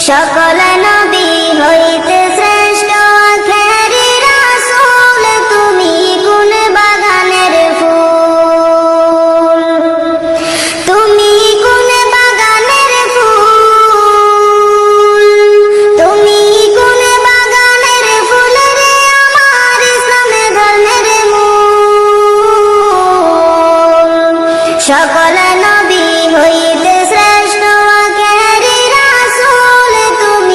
সকল নবী হইতে শ্রেষ্ঠ আখেরি রাসূল, তুমি কোন বাগানের ফুল, তুমি কোন বাগানের ফুল, তুমি কোন বাগানের ফুল রে আমার ইসলামের ধর্মের মূল। সকল নবী হইতে শ্রেষ্ঠ আখেরি রাসূল, তুমি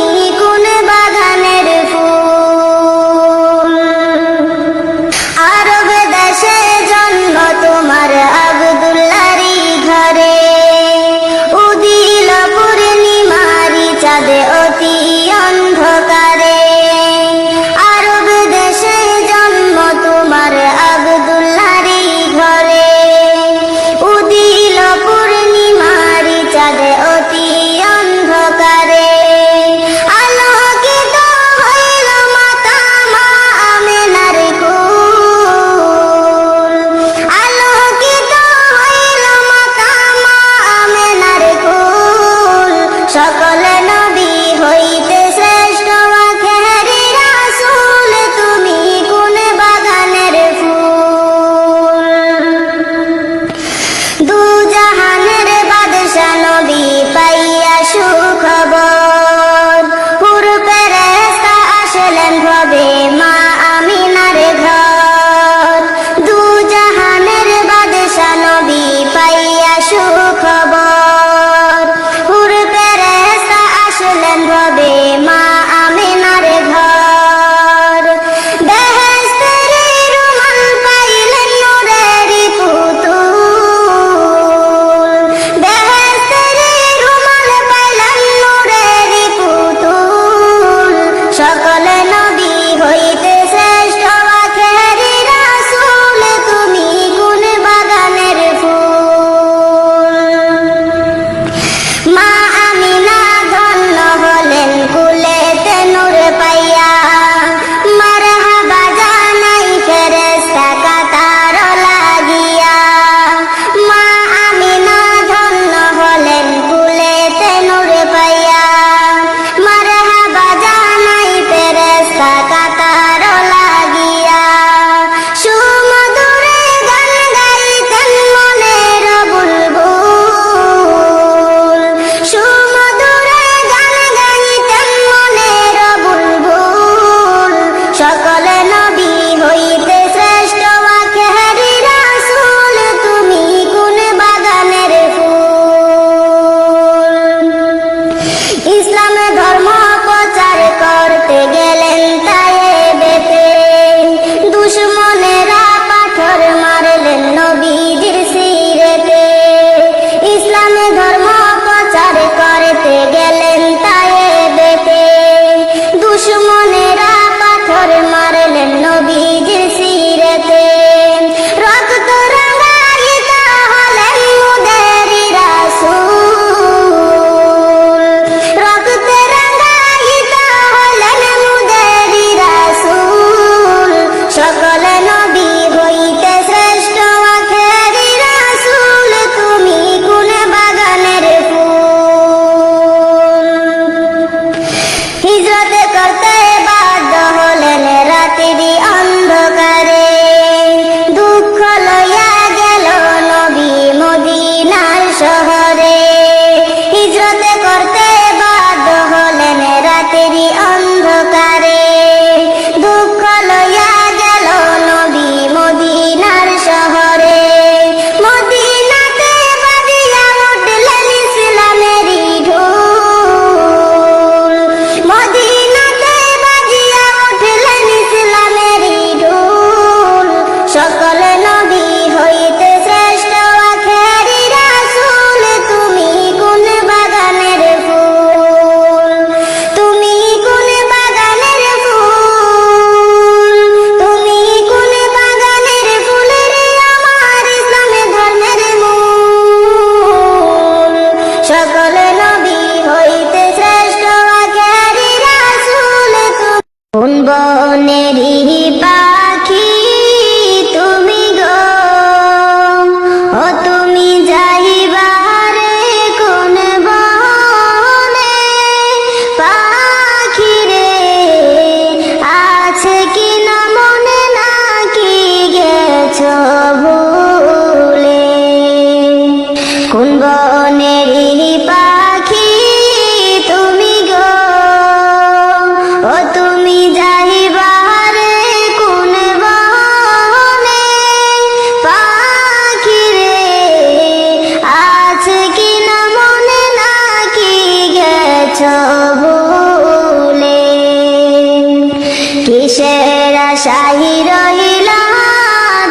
আশায় রহিলা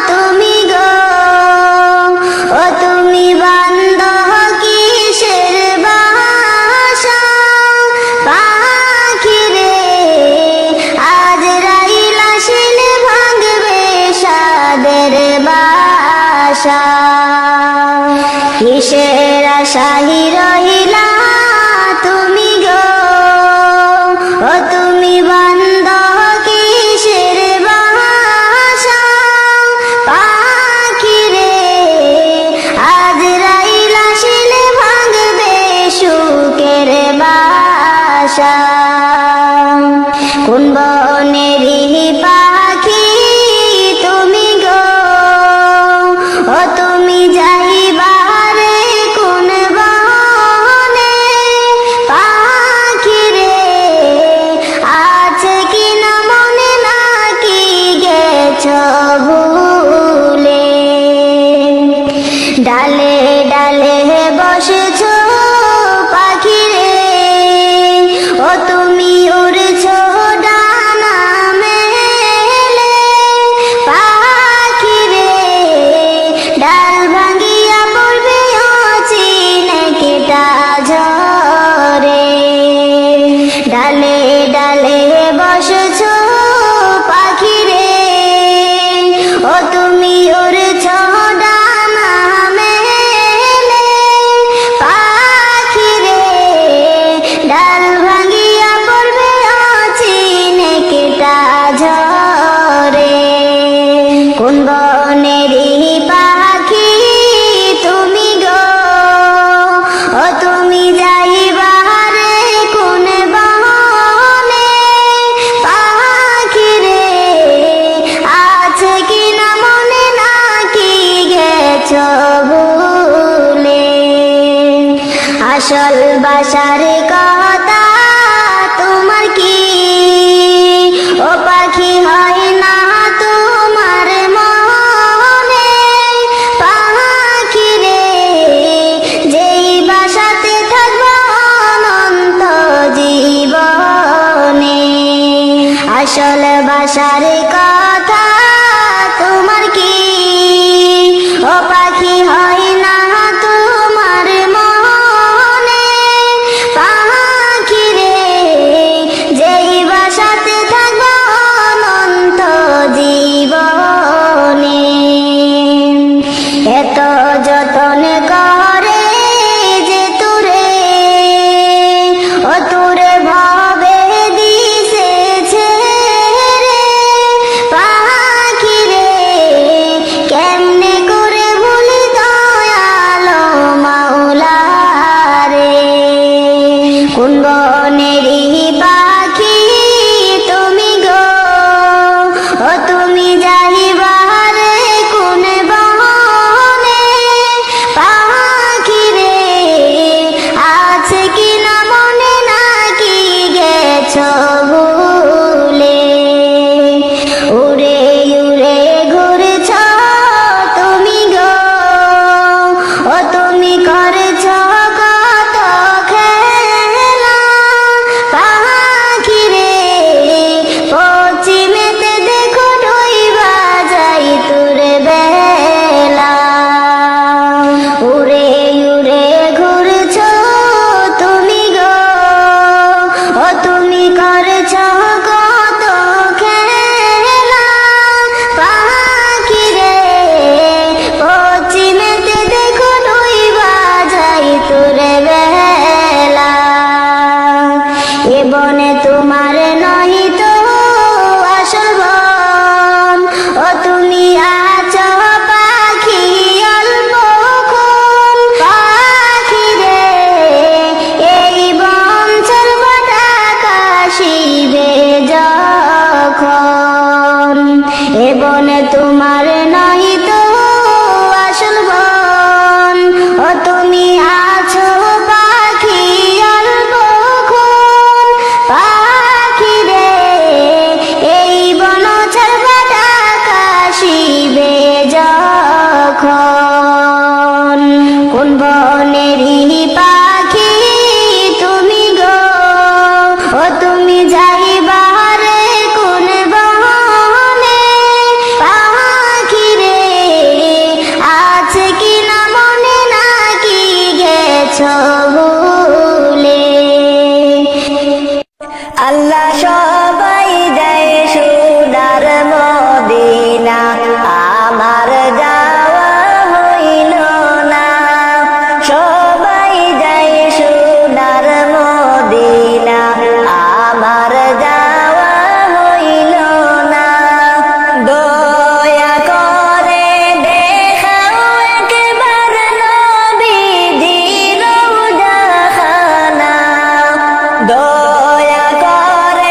তুমি গো, ও তুমি বান্দ কিসের বাসা পাখি রে, আজ রাইলা শিলে ভাঙবে সাদের বাসা। কিসের আশায় রহিলা তুমি গো, ও তুমি বান্দ কিসের বাসা পাখি রে, আজ রাইলা শিলে ভাঙবে সুখের বাসা। কোন বনেরই পাখি তুমি গো, ও তুমি যাইবারে কোন বনে পাখি রে, আছে কিনা মনে নাকি গেছ ভুলে। ডালে ডালে বসেছ পাখি রে, ও তুমি উড়ছ ডানা মেলে পাখি রে, ডাল ভাঙ্গিয়া পড়বে অচিনে কেটা ঝরে। ডালে ডালে বসেছ পাখি রে, ও তুমি উড়ছ ডানা মেলে পাখি রে, ডাল ভাঙ্গিয়া পড়বে অচিনে কেটা ঝরে। কোন বনেরই পাখি তুমি গো, ও তুমি যাইবারে কোন বনে পাখি রে, আছে কিনা মনে নাকি গেছ ভুলে। আসল বাসার কথা তোমার কি, ও পাখি হয় না তোমার মনে পাখি রে, যেই বাসাতে থাকবো অনন্ত জীবনে। আসল বাসার কথা তোমার কি, ও পাখি হয় না তোমার মনে পাখি রে, যেই বাসাতে থাকবো অনন্ত জীবনে। এত যতন করে যে তুরে, ও তুরে ভাবে দিছে ছেড়ে পাখি রে, কেমনে করে ভুলি দয়ালো মাওলা রে। কোন বনেরই পাখি তুমি গো, ও তুমি যাইবারে কোন বনে পাখি রে, আছে কিনা মনে নাকি গেছ ভুলে। উড়ে উড়ে ঘুরছ তুমি গো, ও তুমি করেছ কত খেলা পাখি রে, পশ্চিমেতে দেখো ডুইবা যাই তোর বেলা। উড়ে উড়ে ঘুরছ তুমি গো, ও তুমি করেছ কত খেলা পাখি রে, পশ্চিমেতে দেখো ডুইবা যাই তোর বেলা। এ বনে তোমার নহি তো আসল বন, ও তুমি আছো পাখি অল্পক্ষণ পাখি রে, এই বন ছাড়ব আকাশিবে যখন। এ বনে তোমার নহি তো আসল বন, ও তুমি আছো পাখি অল্পক্ষণ পাখি রে, আল্লাহ সবাই যায় সোনার মদিনা, আমার যাওয়া হইল না। সবাই যায় সোনার মদিনা, আমার যাওয়া হইল না। দয়া করে দেখাও একবার নবীজির রওজাখানা, দয়া করে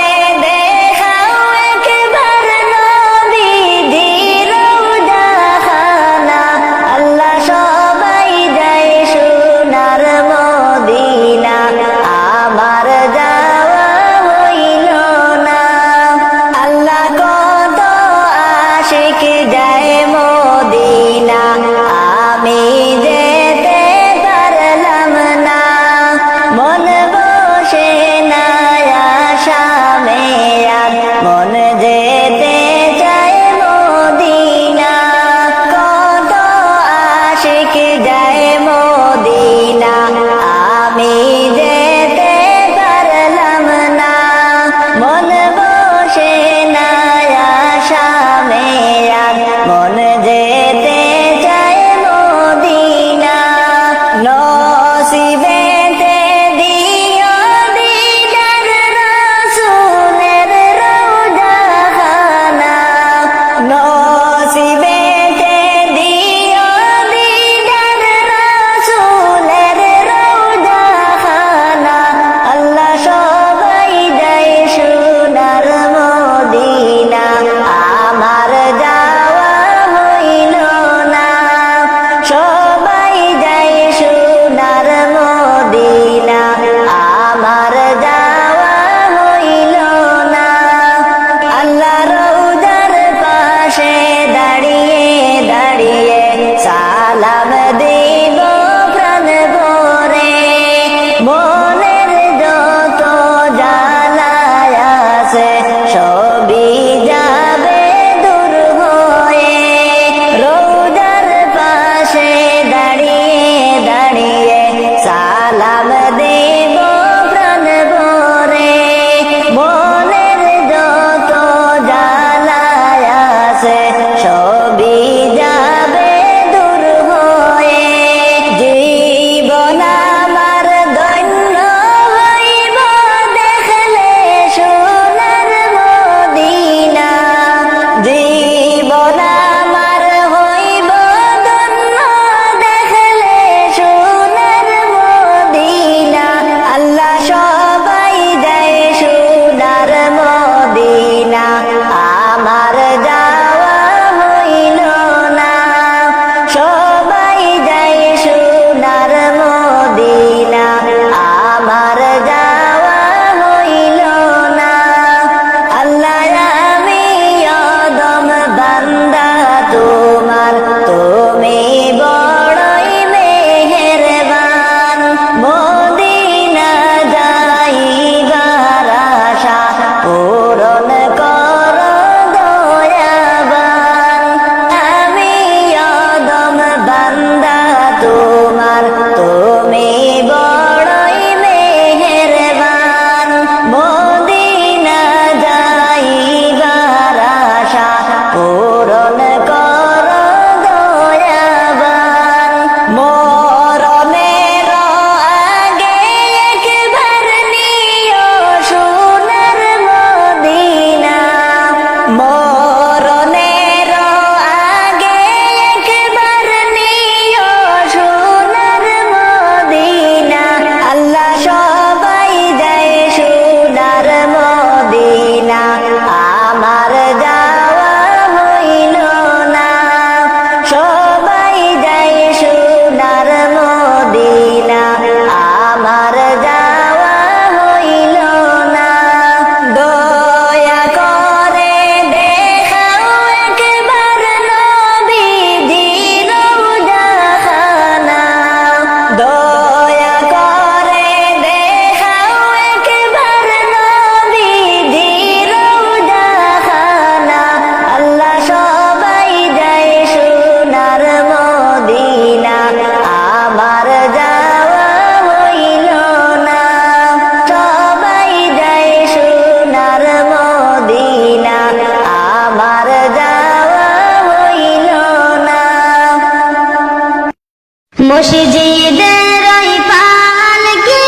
মসজিদের ওই পালকি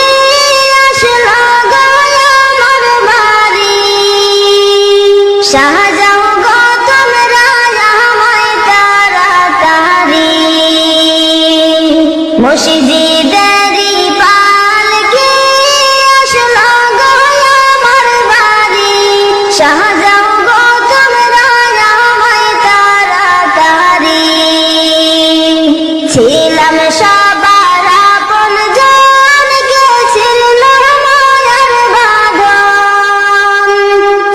আসলো গো আমার বাড়ি, শাহজাও গো তোমরা আমায় তাড়াতাড়ি। মসজিদেরই পালকি আসলো গো আমার বাড়ি, শাহজাও গো তোমরা আমায় তাড়াতাড়ি। ছিলাম সবার আপন জন, গেছিল মায়ার বাঁধন।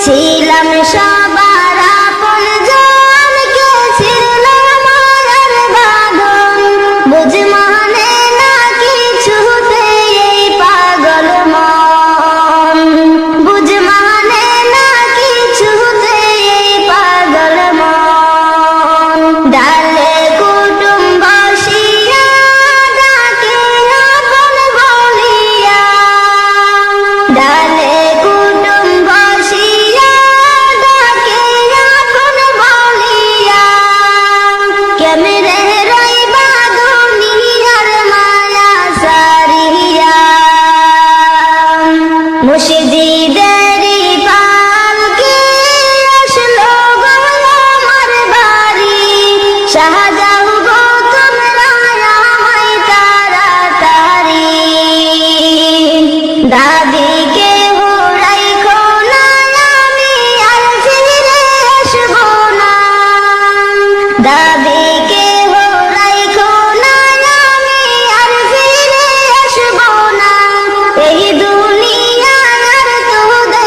ছিলাম সবার আপন জন, গেছিল মায়ার বাঁধন। বুঝ মানে না কিছুতে এই পাগল মন, বুঝ মানে না কিছুতে এই পাগল মন। ডালে কুটুম বসিয়া ডাকে আপন বলিয়া, ডালে কুটুম বসিয়া ডাকে আপন বলিয়া। কেমনে রইবা দুনিয়ার মায়া সারিয়া, মসজিদেরই পালকি আসলো গো আমার বাড়ি, শাহজাও গো তোমরা আমায় তাড়াতাড়ি। দাদিকে রাইখো না, আমি আর ফিরে আসবো না। দাদিকে রাইখো না, আমি আর ফিরে আসবো না। এই দুনিয়া আর তোদের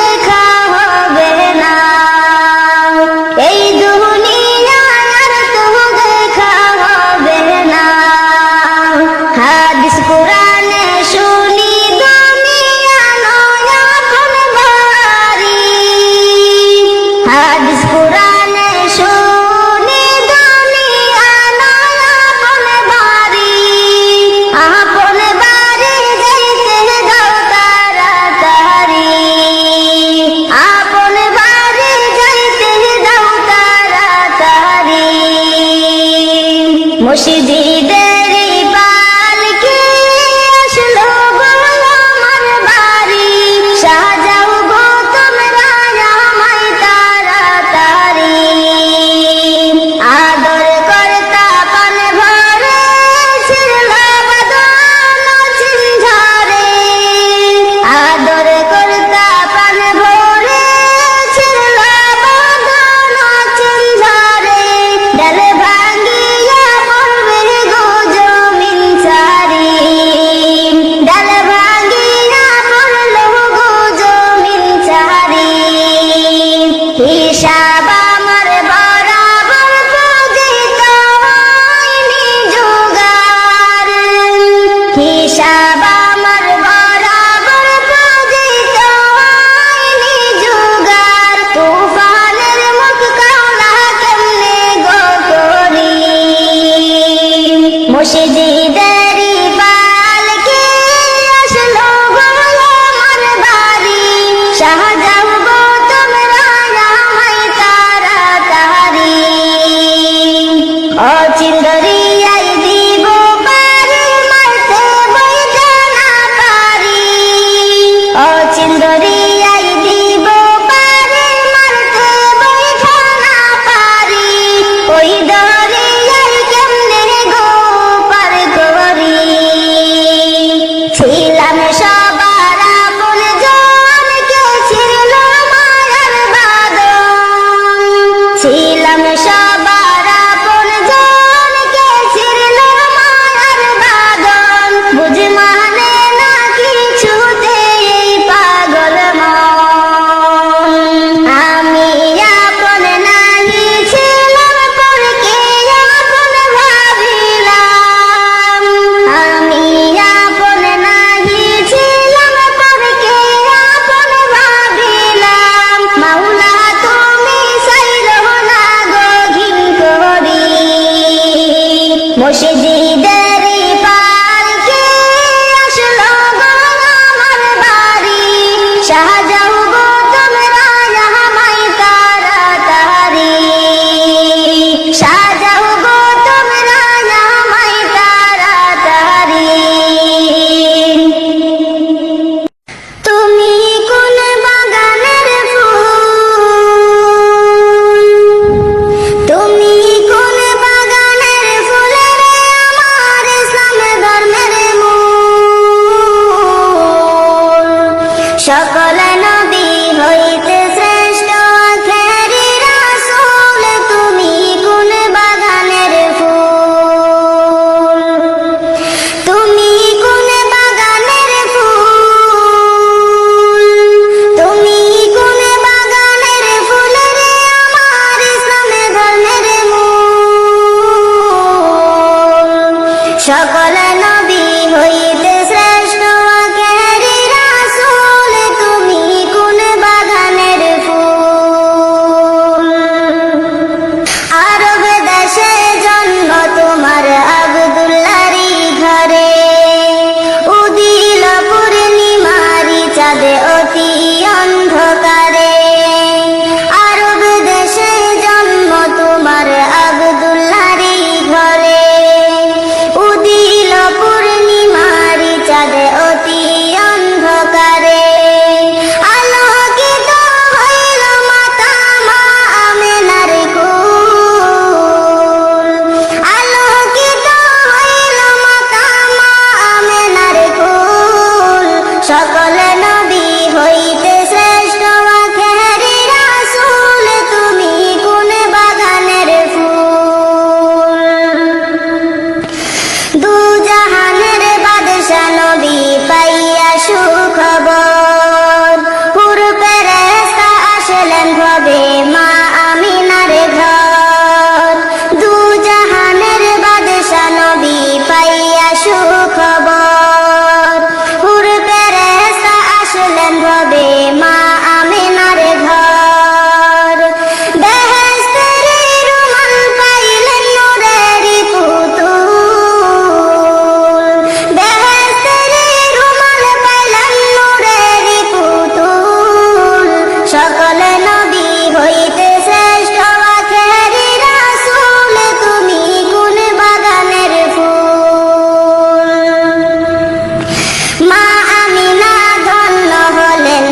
সকল নবী হইতে শ্রেষ্ঠ আখেরি রাসূল তুমি কোন বাগানের ফুল তুমি কোন বাগানের ফুল তুমি কোন বাগানের ফুল রে আমার ইসলামে ধর্মের মূল সকল নবী হইতে শ্রেষ্ঠ আখেরি রাসূল তুমি কোন বাগানের ফুল আরব দেশে জন্ম তোমার আব্দুল্লাহরই ঘরে উদিল পূর্ণিমারি চাঁদে অতি অন্ধকারে আরব দেশে জন্ম তোমার আব্দুল্লাহরই ঘরে উদিল পূর্ণিমারি চাঁদে অতি অন্ধকারে আলোকিত হইল মাতা মা আমেনার কুল আলোকিত হইল মাতা মা আমেনার কুল সকল নবী হইতে শ্রেষ্ঠ আখেরি রাসূল তুমি কোন বাগানের ফুল দু জাহানের বাদশা নবী পাইয়া সুখবর পুর ফেরেশতা আসলেন ভবে মা আমিনার ঘর দু জাহানের বাদশা নবী পাইয়া সুখবর পুর ফেরেশতা আসলেন ভবে মা আমিনার ঘর বেহেশতের রুমাল পাইলেন নূরেরই পুতুল বেহেশতের রুমাল পাইলেন নূরেরই পুতুল সকল নবী হইতে শ্রেষ্ঠ আখেরি রাসূল তুমি কোন বাগানের ফুল মা আমিনা ধন্য হলেন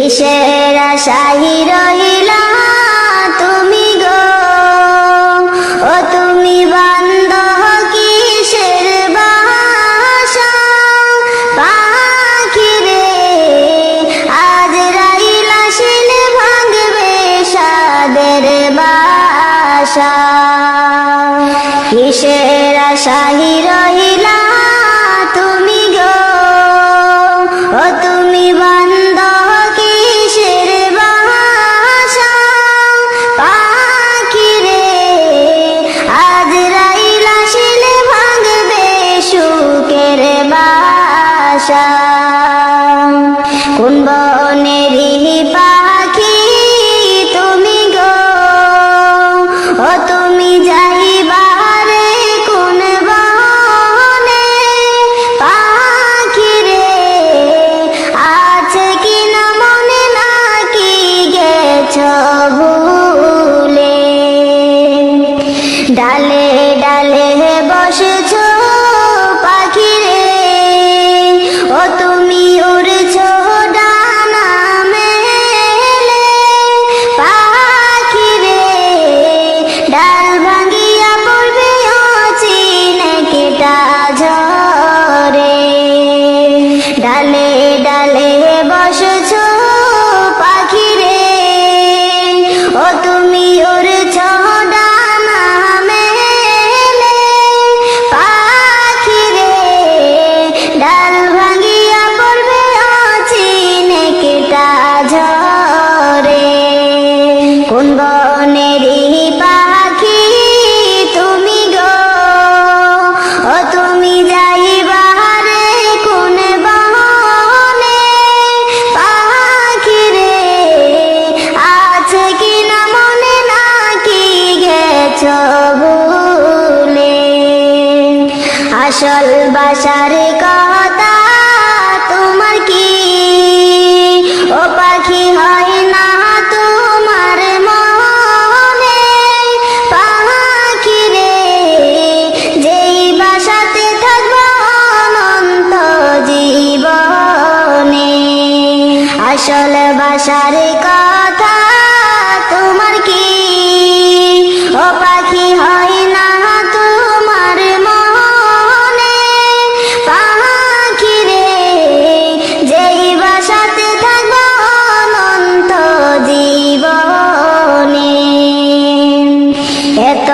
কিসের আশায় রহিলা তুমি গো, ও তুমি বান্দ কিসের বাসা? পাখি রে আজরাইল আসিলে ভাঙবে সাদের বাসা। কিসের আশায় রহিলা তুমি গো, ও তুমি বান্দ কিসের বাসা? পাখি রে আজরাইল আসিলে ভাঙবে সুখের বাসা। কোন বনেরই পাখি তুমি গো, ও তুমি যাইবা রে কোন বনে? পাখি রে আছে কি না মনে, নাকি গেছ ভুলে? ডালে ডালে বসেছ পাখি রে, ও তুমি উড়ছ ডানা মেলে। পাখি রে ডাল ভাঙিয়া পড়বে অচিনে কেটা ঝরে। ডালে ডালে বসেছ পাখি রে, ও তুমি উড়ছ ডানা মেলে। পাখি রে ডাল ভাঙিয়া পড়বে অচিনে কেটা ঝরে। কোন বনেরই পাখি তুমি গো, ও তুমি যাইবা রে কোন বনে? পাখি রে আছে কি না মনে, নাকি গেছ ভুলে? আসল বাসার কথা তোমার কি, ও পাখি হয় না তোমার মনে? পাখি রে যেই বাসাতে থাকবো অনন্ত জীবনে। আসল বাসার কথা তোমার কি, ও পাখি হয় না তোমার মনে? পাখি রে যেই বাসাতে থাকবো অনন্ত জীবনে। এত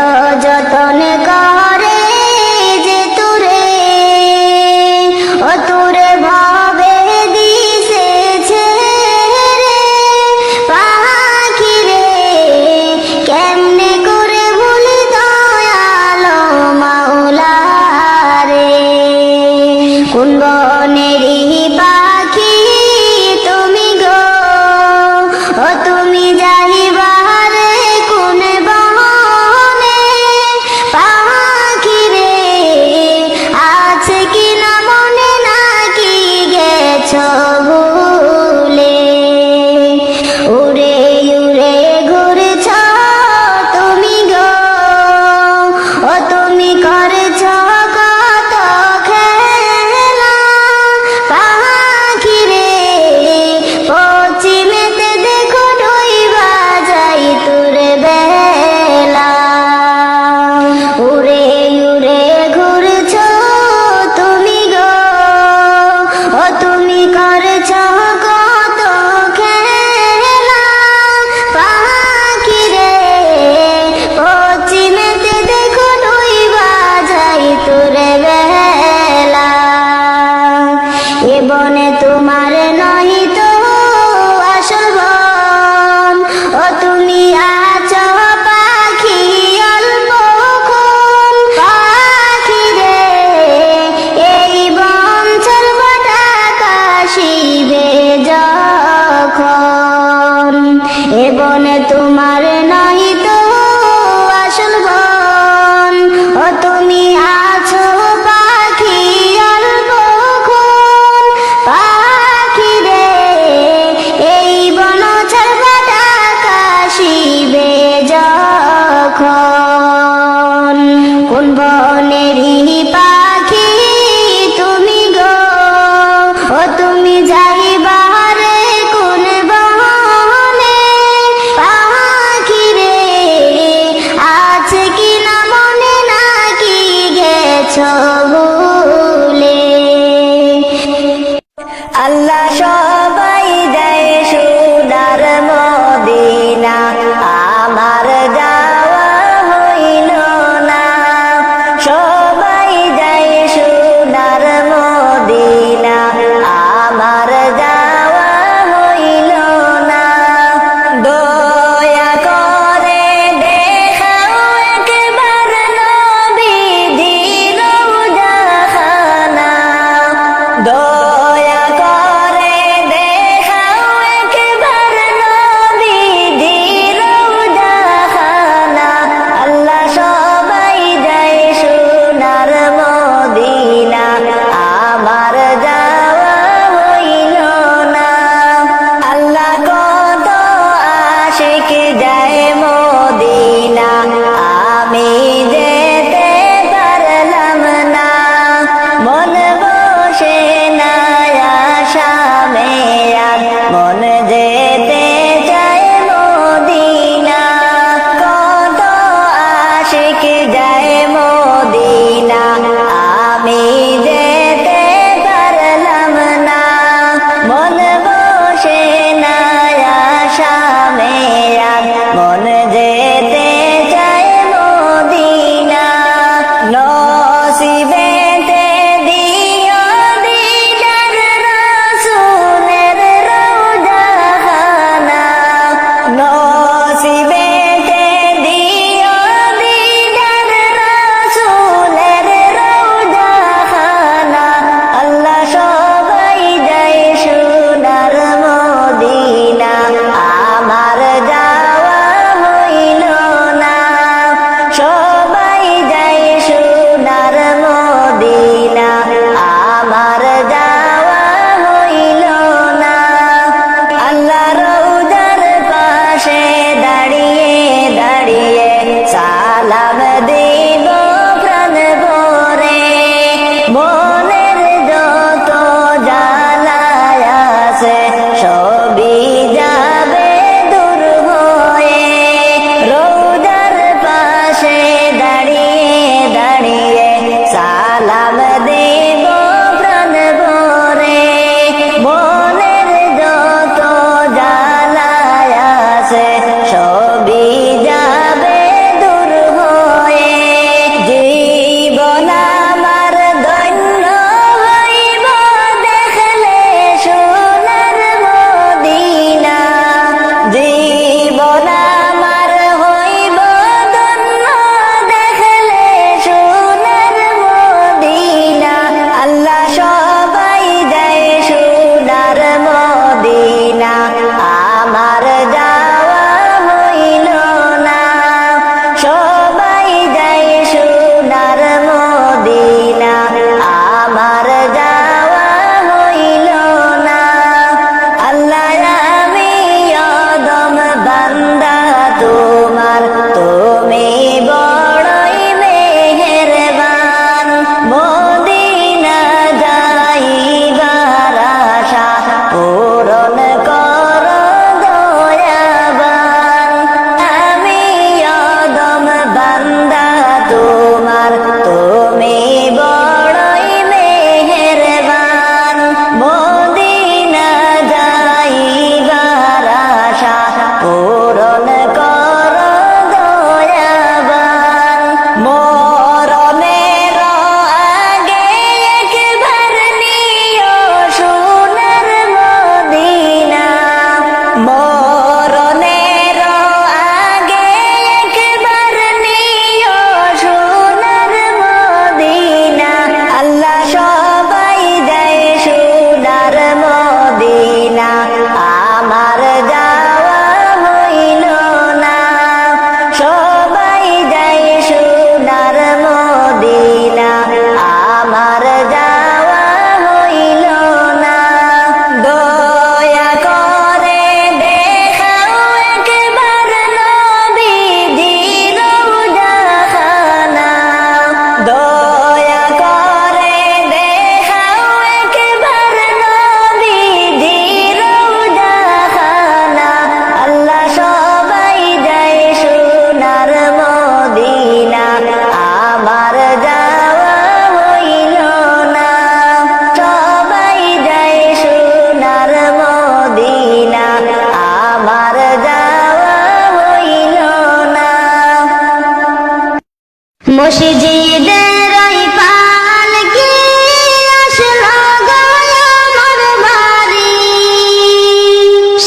যতন করে যে তুরে, ও তুরে ভবে দিছে ছেড়ে। পাখি রে কেমনে করে ভুলি দয়ালো মাওলা রে? কোন বনেরই পাখি তুমি গো, ও তুমি যাইবা রে কোন বনে? পাখি রে আছে কি না মনে, নাকি গেছ ভুলে? উড়ে উড়ে ঘুরছ তুমি গো, ও তুমি করেছ কত খেলা। পাখি রে পশ্চিমেতে দেখো ডুইবা যাই তোর বেলা। উড়ে উড়ে ঘুরছ তুমি গো, ও তুমি করেছ কত খেলা। পাখি রে পশ্চিমেতে দেখো ডুইবা যাই তোর বেলা। এ বনে তোমার নহি তো আসল বন, ও তুমি আছো পাখি অল্পক্ষণ। পাখি রে এই বন ছাড়বাটা কাশিবে যখন। এ বনে তোমার নহি তো আসল বন, ও তুমি আছো পাখি অল্পক্ষণ। পাখি রে এই বন ছাড়বাটা কাশিবে যখন। কোন বনেরই পাখি তুমি গো, ও তুমি যাইবা রে কোন বনে?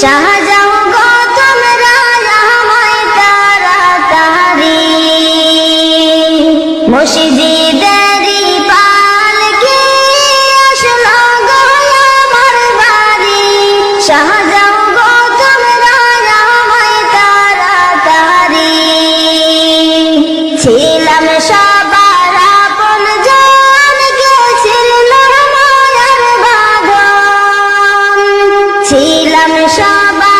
শাহজাহান গো তোমরা আমায় তাড়াতাড়ি মসজিদেরই পালকি আসলো গো আমার বাড়ি শাহজাহান গো তোমরা আমায় তাড়াতাড়ি ছিলাম সবার আপন জন গেছিল মায়ার বাঁধন ছিলাম সবার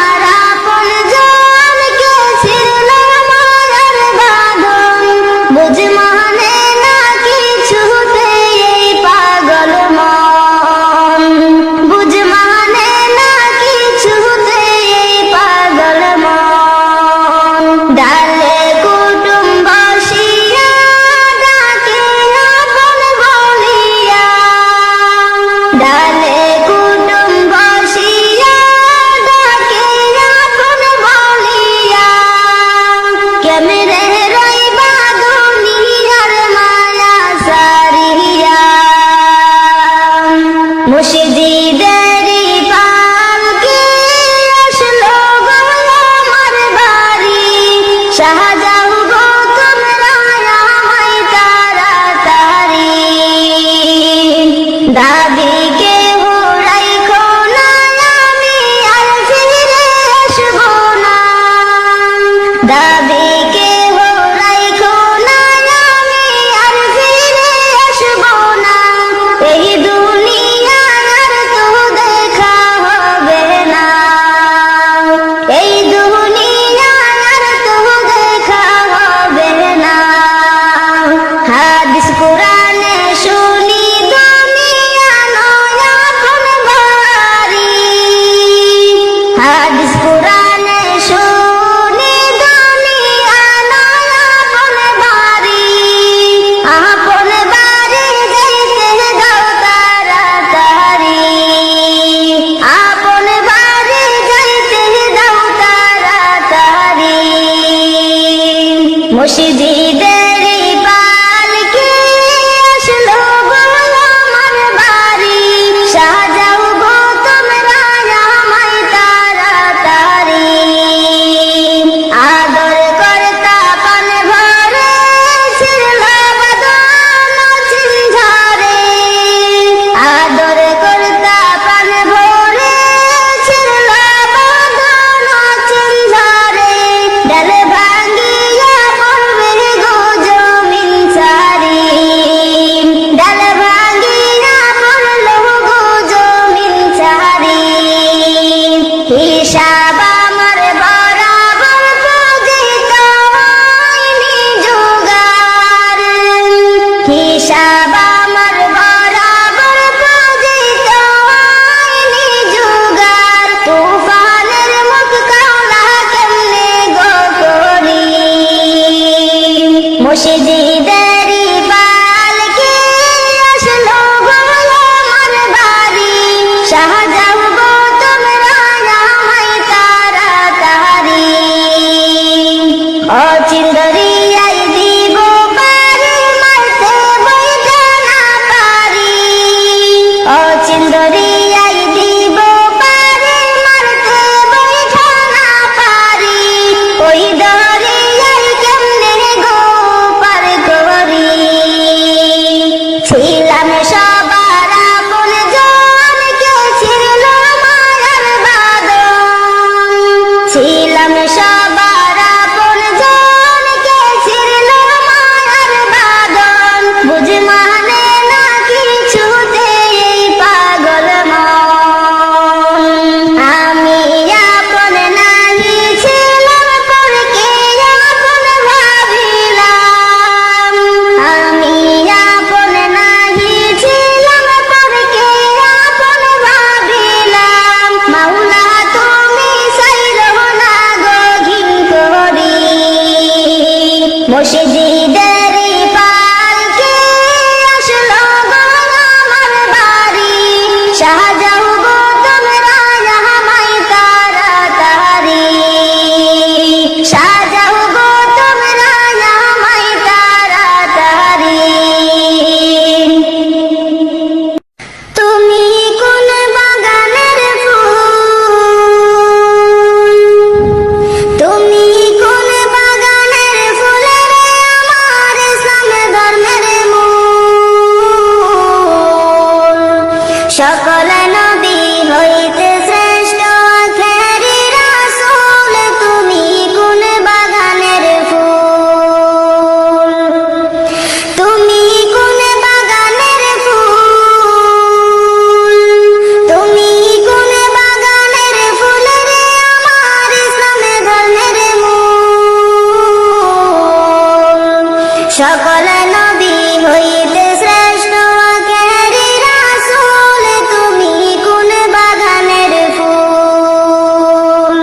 সকল নবী হইতে শ্রেষ্ঠ আখেরি রাসূল, তুমি কোন বাগানের ফুল।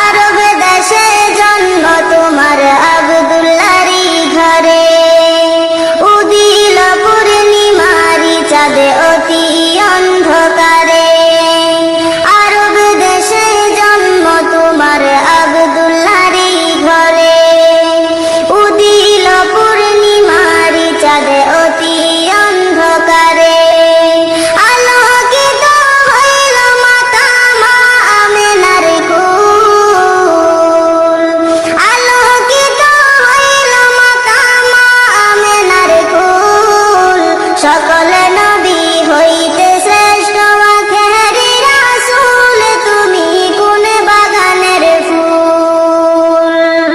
আরব দেশে জন্ম তোমার আব্দুল্লাহরই ঘরে, উদিল পূর্ণিমারি চাঁদে অতি অন্ধকারে। আরব দেশে জন্ম তোমার আব্দুল্লাহরই ঘরে, উদিল পূর্ণিমারি চাঁদে অতি অন্ধকারে। আলোকিত হইল মাতা মা আমেনার কুল, আলোকিত হইল মাতা মা আমেনার কুল। সকল নবী হইতে শ্রেষ্ঠ আখেরি রাসূল, তুমি কোন বাগানের ফুল।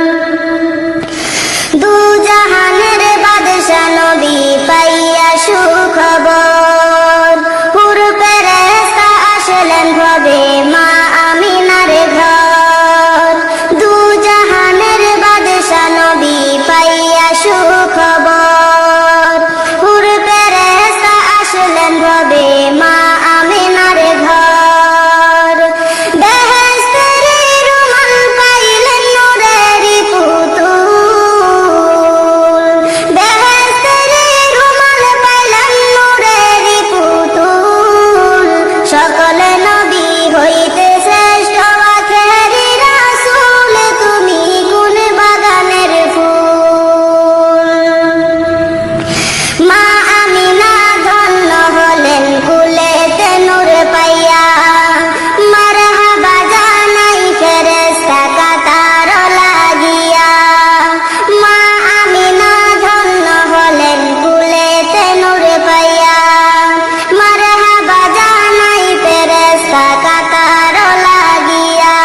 দু জাহানের বাদশা নবী পাইয়া সুখবর, হুর ফেরেশতা আসলেন ভবে মা আমিনার ঘর। দু জাহানের বাদশা নবী পাইয়া সুখবর, হুর ফেরেশতা আসলেন ভবে মা আমিনার ঘর। বেহেশতের রুমাল পাইলেন নূরেরি পুতুল, বেহেশতের রুমাল পাইলেন নূরেরি পুতুল। সকল নবী হইতে শ্রেষ্ঠ আখেরি রাসূল, তুমি কোন বাগানের ফুল। মা আমিনা ধন্য হলেন কুলেতে নূর পাইয়া, মারহাবা জানাই ফেরেশতা কাতার লাগিয়া। মা আমিনা ধন্য হলেন কুলেতে নূর পাইয়া, মারহাবা জানাই ফেরেশতা কাতার লাগিয়া।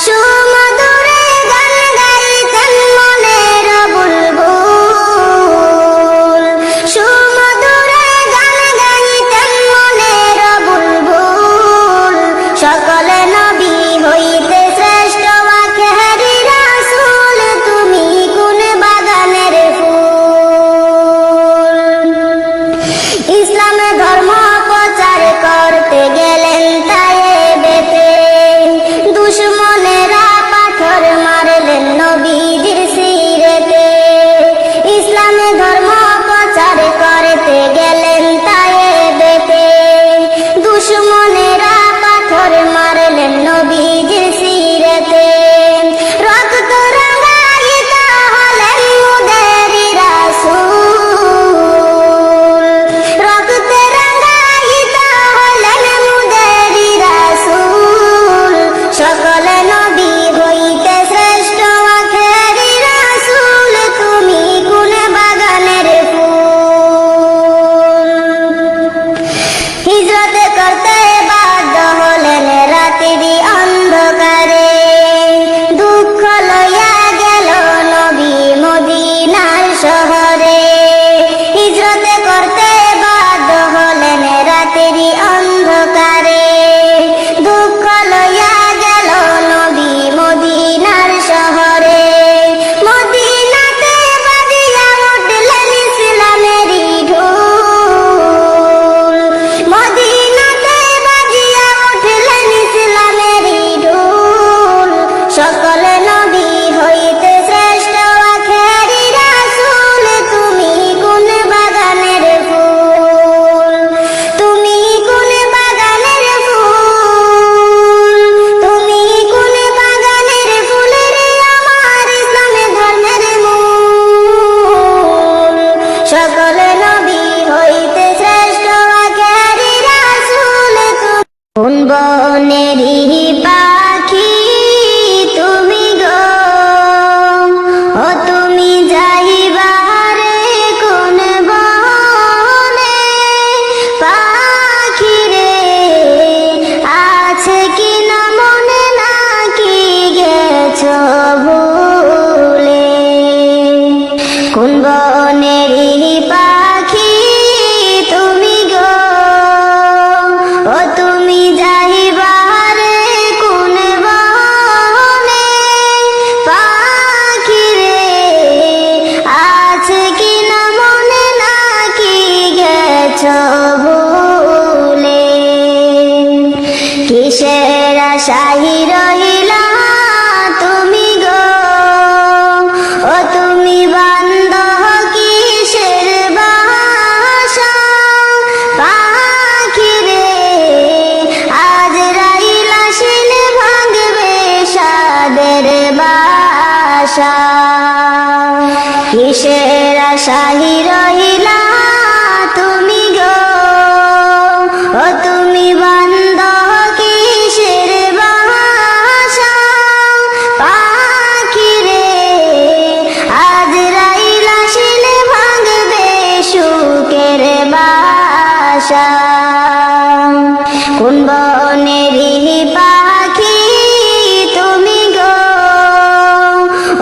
সুমধুরে গান গাইতেন মনের বুলবুল, সুমধুরে গান গাইতেন মনের বুলবুল। সকল নবী হইতে শ্রেষ্ঠ আখেরি রাসূল, তুমি কোন বাগানের ফুল। ইসলাম ধর্ম প্রচার করতে গেলেন তায়েবেতে, দুশমনেরা পাথর মারলেন নবীজির সিরেতে। ইসলাম ধর্ম প্রচার করতে গেলেন তায়েবেতে, দুশমনেরা পাথর মারলেন নবীজির সিরেতে। রক্ত রাঙাইত হলেন মুদেরি রাসূল, রক্ত রাঙাইত হলেন মুদেরি রাসূল। সকল নবী হইতে শ্রেষ্ঠ আখেরি রাসূল, তুমি কোন বাগানের ফুল। হিজরত করতে বাধ্য হলেন রাতেরই অন্ধকারে, দুঃখ লইয়া গেল নবী মদিনার শহরে। হিজরত করতে বাধ্য হলেন রাতেরই অন্ধকারে, দুঃখ লইয়া গেল নবী মদিনার শহরে। মদিনাতে বাজিয়া উঠলেন ইসলামেরই ঢোল, মদিনাতে বাজিয়া উঠলেন ইসলামেরই ঢোল। সকল নবী হইতে শ্রেষ্ঠ আখেরি রাসূল, তুমি কোন বাগানের ফুল। তুমি কোন বাগানের ফুল, তুমি কোন বাগানের ফুলের আমার ইসলামে ধর্মের মূল। সকল নবী হইতে শ্রেষ্ঠ আখেরি রাসূল, কোন বনেরই পাখি তুমি গো, ও তুমি যাইবারে কোন বনে। পাখি রে আছে কি না মনে, নাকি গেছো ভুলে। কোন বনেরই পাখি তুমি গো, ও তুমি যাইবারে কোন আশায় রহিলা তুমি গো, ও তুমি বান্দ কিসের বাসা পাখি রে, আজ রাইলা শিলে ভাঙবে সাদের বাসা। কিসের আশায় রহিলা তুমি গো, ও তুমি বান্দ কিসের বাসা পাখি রে, আজ রাইলা শিলে ভাঙবে সুখের বাসা। কোন বনেরই পাখি তুমি গো,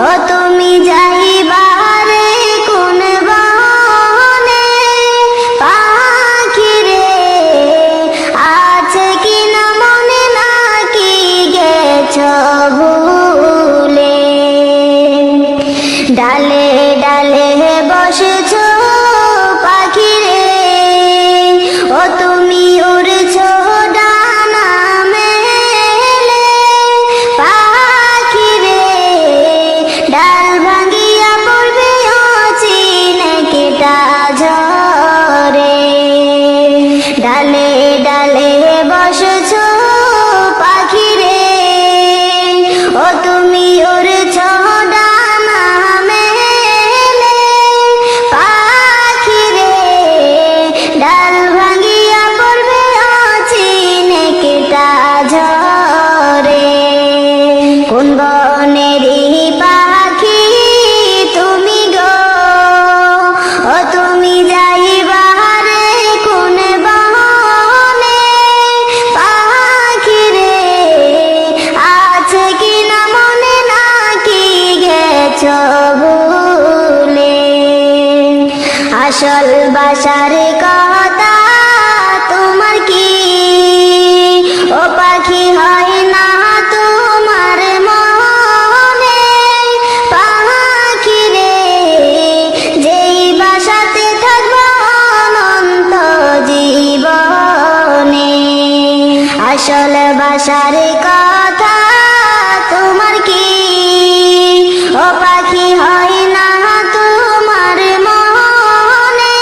ও তুমি যাইবারে কোন বনে পাখি রে, আছে কিনা মনে নাকি গেছ ভুলে। ডালে ডালে বসেছ পাখি রে, ও তুমি উড়ছ ডানা মেলে পাখি রে, ডাল ভাঙ্গিয়া পড়বে অচিনে কেটা ঝরে। ডালে ডালে বসেছ পাখি রে, ও তুমি উড়ছ ডানা মেলে পাখি রে, ডাল ভাঙ্গিয়া পড়বে অচিনে কেটা ঝরে। কোন বনেরই পাখি তুমি গো, ও তুমি যাইবারে কোন বনে পাখি রে, আছে কিনা মনে নাকি গেছ ভুলে। আসল বাসার কথা তোমার কি, ও পাখি হয় না তোমার মনে পাখি রে, যেই বাসাতে থাকবো অনন্ত জীবনে। আসল বাসার কথা তোমার কি, ও পাখি হয় না তোমার মনে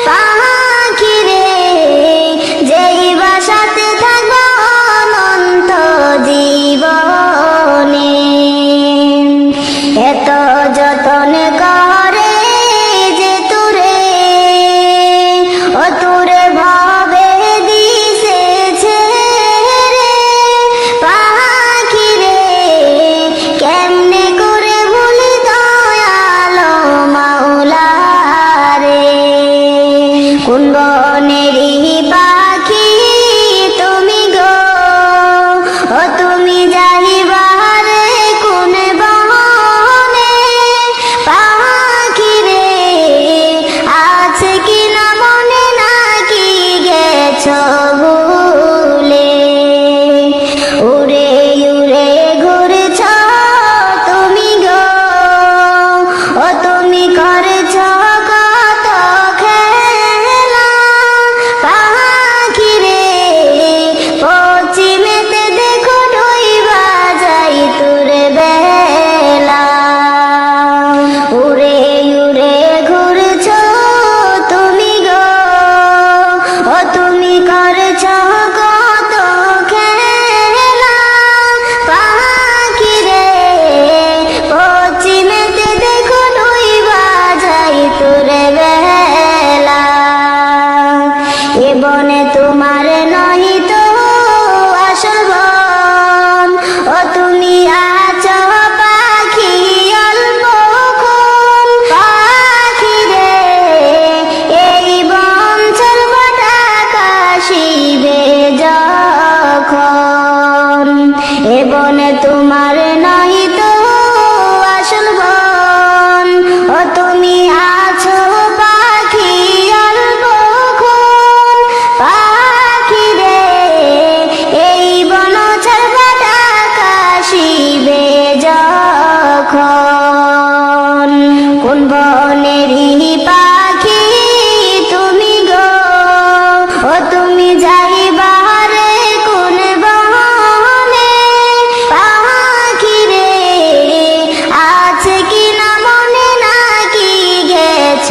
পাখি রে, যেই বাসাতে থাকবো অনন্ত জীবনে। এত যতন করে যে তুরে, ও তুরে ভবে দিছে ছেড়ে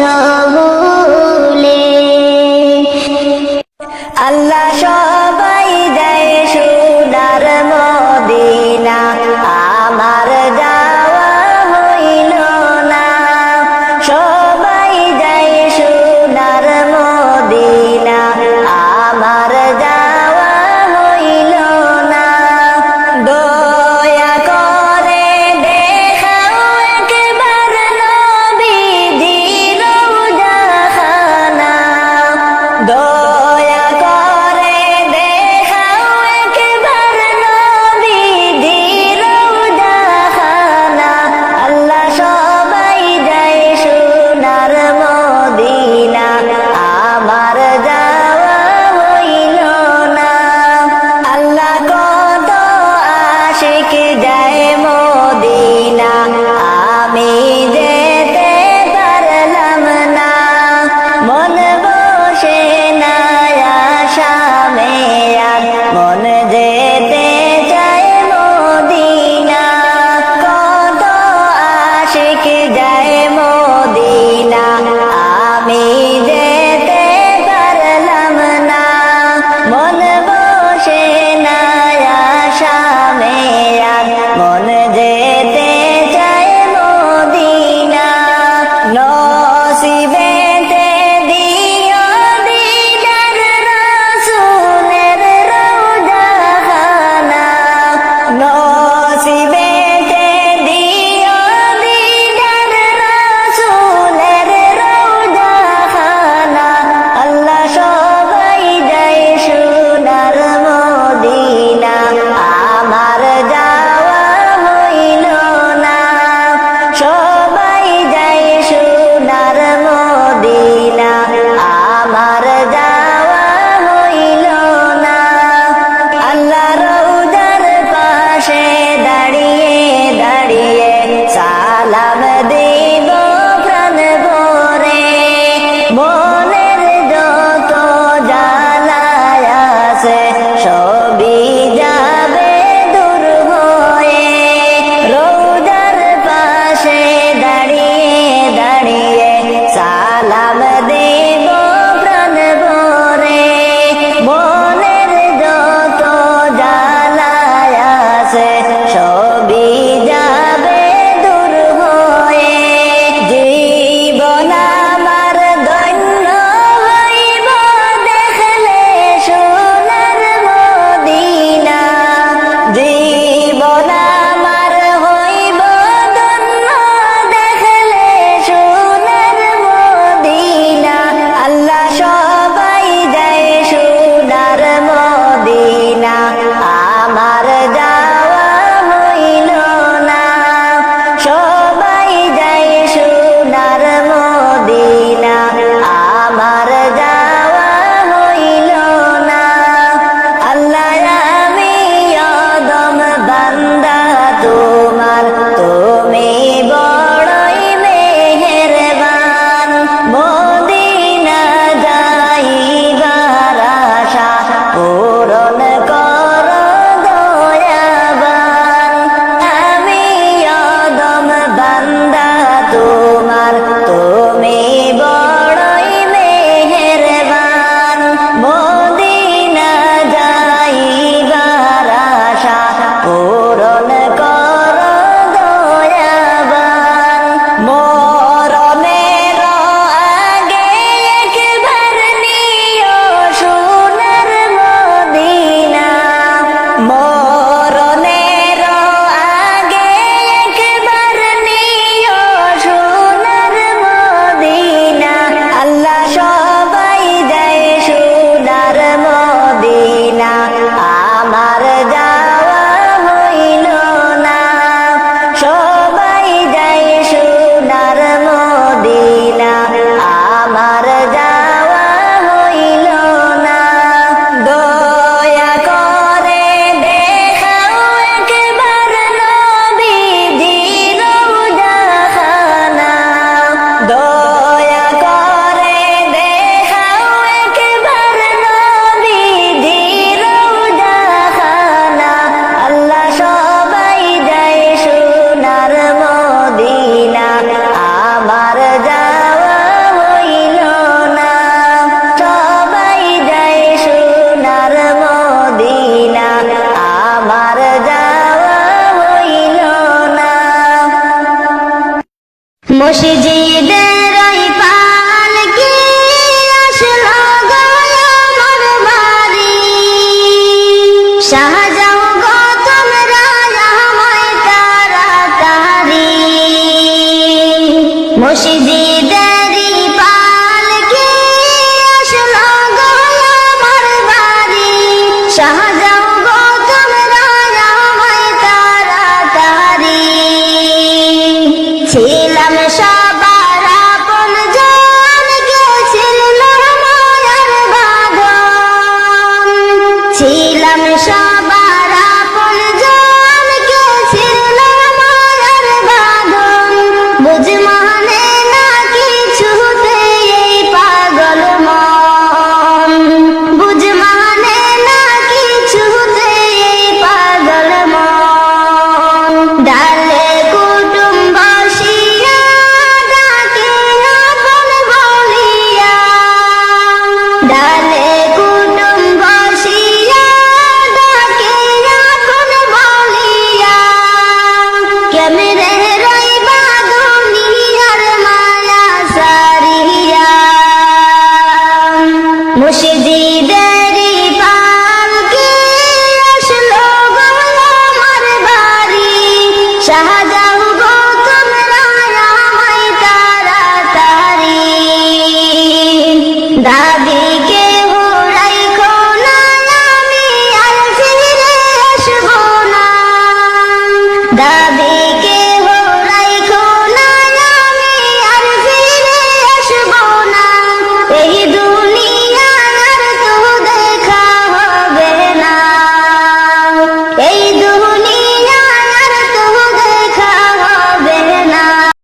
সবুলে। আল্লাহ সবাই যায় সোনার মদিনা, আমার যাওয়া হইল না। সবাই যায় সোনার মদিনা, আমার যাওয়া হইল না। দয়া করে দেখাও একবার নবীজির রওজাখানা। দয়া করে দেখাও একবার নবীজির রওজাখানা। আল্লাহ সবাই যায় সোনার মদিনা, আমার যাওয়া হইল না। আল্লাহ কত আশিক যায় মদিনা, আমি যেতে পারলাম না। মন বসে না আসামে আর, মন যেতে চায় মদিনা। কত আশিক যায় মদিনা, আমি যেতে পারলাম না। মন বসে না আসামে আর, মন যেতে চায় মদিনা। নসিবেতে দিও দিদার রাসূলের রওজাখানা। নসিবেতে দিও দিদার রাসূলের রওজাখানা। আল্লাহ সবাই যায় সোনার মদিনা, আমার যাওয়া হইল না। সবাই যায় সোনার মদিনা, আমার যাওয়া হইল না। আল্লাহ রওজার পাশে দাঁড়িয়ে দাঁড়িয়ে সালাম দেব প্রাণ ভরে। মনের যত জ্বালায় আছে সবই যাবে দূর হয়ে। রওজার পাশে দাঁড়িয়ে দাঁড়িয়ে সালাম দেব প্রাণ ভরে। মনের যত জ্বালায় আছে সবই যাবে দূর হয়ে। জীবন আমার ধন্য হইব দেখলে সোনার মদিনা। শাহজাও গো তোমরা আমায় তাড়াতাড়ি মসজিদেরই পালকি আসলো গো আমার বাড়ি শাহজাও গো তোমরা আমায় তাড়াতাড়ি ছিলাম সবার আপন জন গেছিল মায়ার বাঁধন ছিলাম সবার আপন জন গেছিল মায়ার বাঁধন বুঝ মানে না কিছুতে এই পাগল মন বুঝ মানে না কিছুতে এই পাগল মন ডালে কুটুম বসিয়া ডাকে আপন বলিয়া ডালে কুটুম বসিয়া ডাকে আপন বলিয়া কেমনে রইবা দুনিয়ার মায়া সারিয়া মসজিদেরই পালকি আসলো গো আমার বাড়ি শাহজাও গো তোমরা আমায় তাড়াতাড়ি দাদিকে রাইখো না আমি আর ফিরে আসবো না দাদি